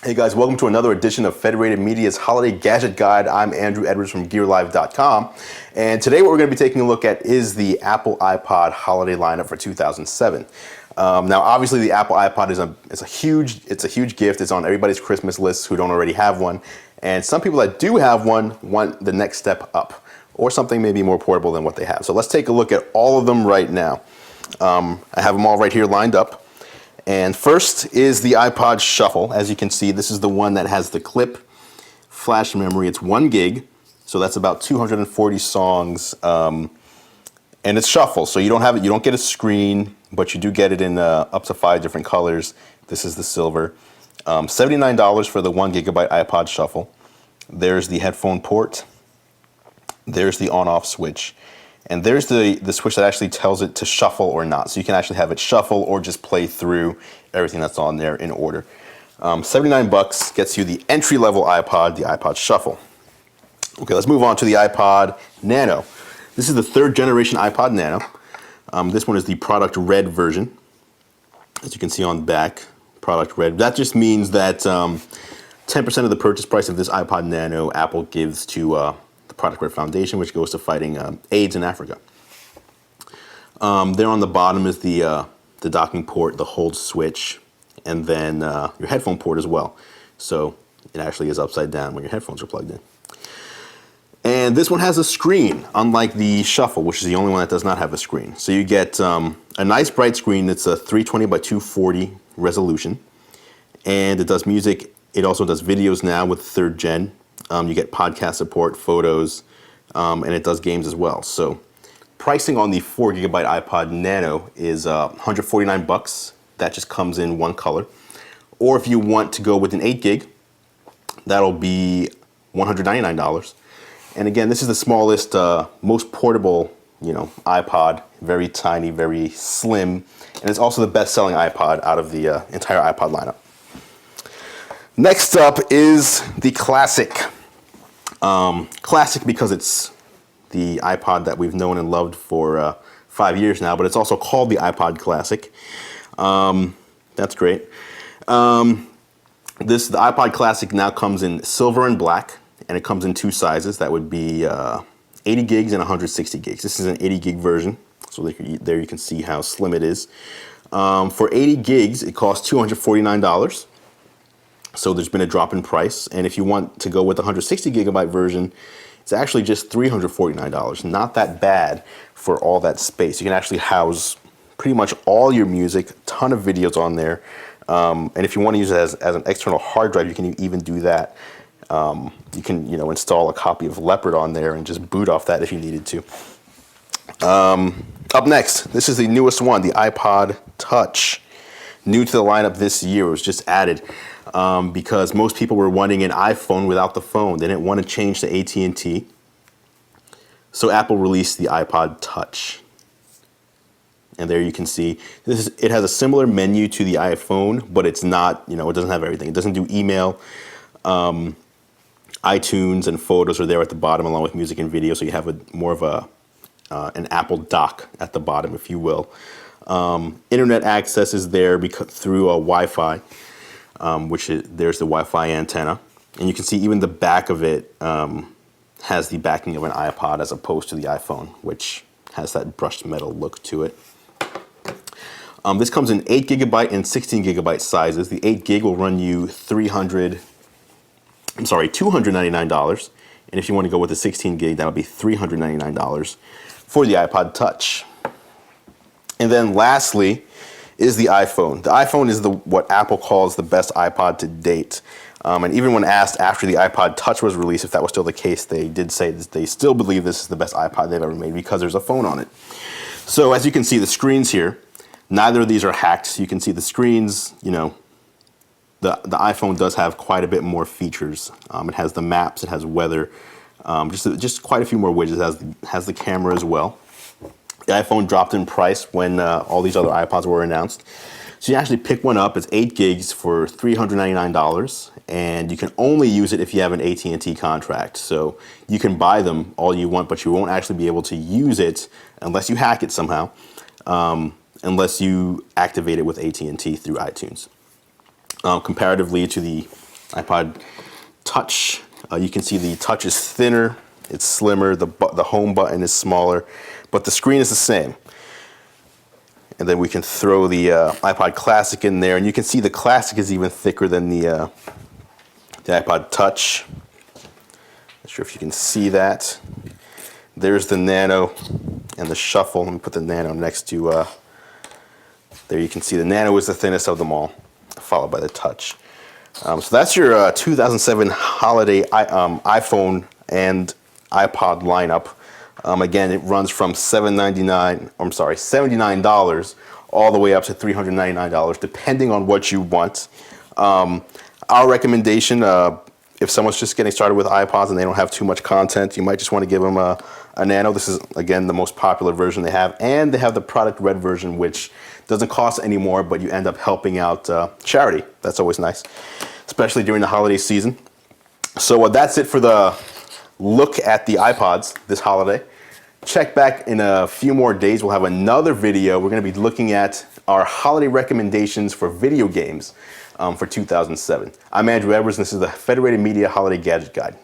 Hey guys, welcome to another edition of Federated Media's Holiday Gadget Guide. I'm Andrew Edwards from GearLive.com, and today what we're going to be taking a look at is the Apple iPod holiday lineup for 2007. Now, obviously, the Apple iPod is a huge gift. It's on everybody's Christmas list who don't already have one, and some people that do have one want the next step up, or something maybe more portable than what they have. So let's take a look at all of them right now. I have them all right here lined up. And first is the iPod Shuffle. As you can see, this is the one that has the clip flash memory. It's 1 gig, so that's about 240 songs, and it's shuffle. So you don't get a screen, but you do get it in up to 5 different colors. This is the silver. $79 for the 1 gigabyte iPod Shuffle. There's the headphone port. There's the on-off switch. And there's the switch that actually tells it to shuffle or not. So you can actually have it shuffle or just play through everything that's on there in order. 79 bucks gets you the entry-level iPod, the iPod Shuffle. Okay, let's move on to the iPod Nano. This is the 3rd generation iPod Nano. This one is the product red version. As you can see on the back, product red. That just means that 10% of the purchase price of this iPod Nano Apple gives to Product Red Foundation, which goes to fighting AIDS in Africa. There on the bottom is the docking port, the hold switch, and then your headphone port as well. So it actually is upside down when your headphones are plugged in. And this one has a screen, unlike the Shuffle, which is the only one that does not have a screen. So you get a nice bright screen. It's a 320 by 240 resolution, and it does music. It also does videos now with 3rd gen. You get podcast support, photos, and it does games as well. So pricing on the 4 gigabyte iPod Nano is 149 bucks. That just comes in one color. Or if you want to go with an 8 gig, that'll be $199. And again, this is the smallest, most portable, iPod. Very tiny, very slim, and it's also the best-selling iPod out of the entire iPod lineup. Next up is the Classic. Classic because it's the iPod that we've known and loved for 5 years now, but it's also called the iPod Classic. That's great. The iPod Classic now comes in silver and black, and it comes in 2 sizes. That would be 80 gigs and 160 gigs. This is an 80 gig version, so there you can see how slim it is. For 80 gigs, it costs $249. So there's been a drop in price, and if you want to go with the 160 gigabyte version, it's actually just $349. Not that bad for all that space. You can actually house pretty much all your music, a ton of videos on there, and if you want to use it as an external hard drive, you can even do that. You can install a copy of Leopard on there and just boot off that if you needed to. Up next, this is the newest one, the iPod Touch. New to the lineup this year. It was just added because most people were wanting an iPhone without the phone. They didn't want to change to AT&T. So Apple released the iPod Touch. And there you can see, it has a similar menu to the iPhone, but it's not, it doesn't have everything. It doesn't do email. iTunes and photos are there at the bottom along with music and video. So you have more of an Apple dock at the bottom, if you will. Internet access is there through Wi-Fi, there's the Wi-Fi antenna, and you can see even the back of it has the backing of an iPod as opposed to the iPhone, which has that brushed metal look to it. This comes in 8 gigabyte and 16 gigabyte sizes. The 8 gig will run you $299, and if you want to go with the 16 gig, that'll be $399 for the iPod Touch. And then lastly is the iPhone. The iPhone is what Apple calls the best iPod to date. And even when asked after the iPod Touch was released, if that was still the case, they did say that they still believe this is the best iPod they've ever made because there's a phone on it. So as you can see, the screens here, neither of these are hacked. So you can see the screens, the iPhone does have quite a bit more features. It has the maps, it has weather, just quite a few more widgets. It has the camera as well. The iPhone dropped in price when all these other iPods were announced. So you actually pick one up. It's 8 gigs for $399, and you can only use it if you have an AT&T contract. So you can buy them all you want, but you won't actually be able to use it unless you hack it somehow, unless you activate it with AT&T through iTunes. Comparatively to the iPod Touch. You can see the Touch is thinner, it's slimmer, the home button is smaller, but the screen is the same. And then we can throw the iPod Classic in there, and you can see the Classic is even thicker than the iPod Touch. Not sure if you can see that. There's the Nano and the Shuffle. Let me put the Nano next to, there you can see the Nano is the thinnest of them all, followed by the Touch. So that's your 2007 holiday iPhone and iPod lineup. Again, it runs from $79 all the way up to $399, depending on what you want. Our recommendation, if someone's just getting started with iPods and they don't have too much content, you might just want to give them a Nano. This is, again, the most popular version they have. And they have the product red version, which doesn't cost any more, but you end up helping out charity. That's always nice, especially during the holiday season. So that's it for the look at the iPods this holiday. Check back in a few more days. We'll have another video. We're going to be looking at our holiday recommendations for video games for 2007. I'm Andrew Edwards, and this is the Federated Media Holiday Gadget Guide.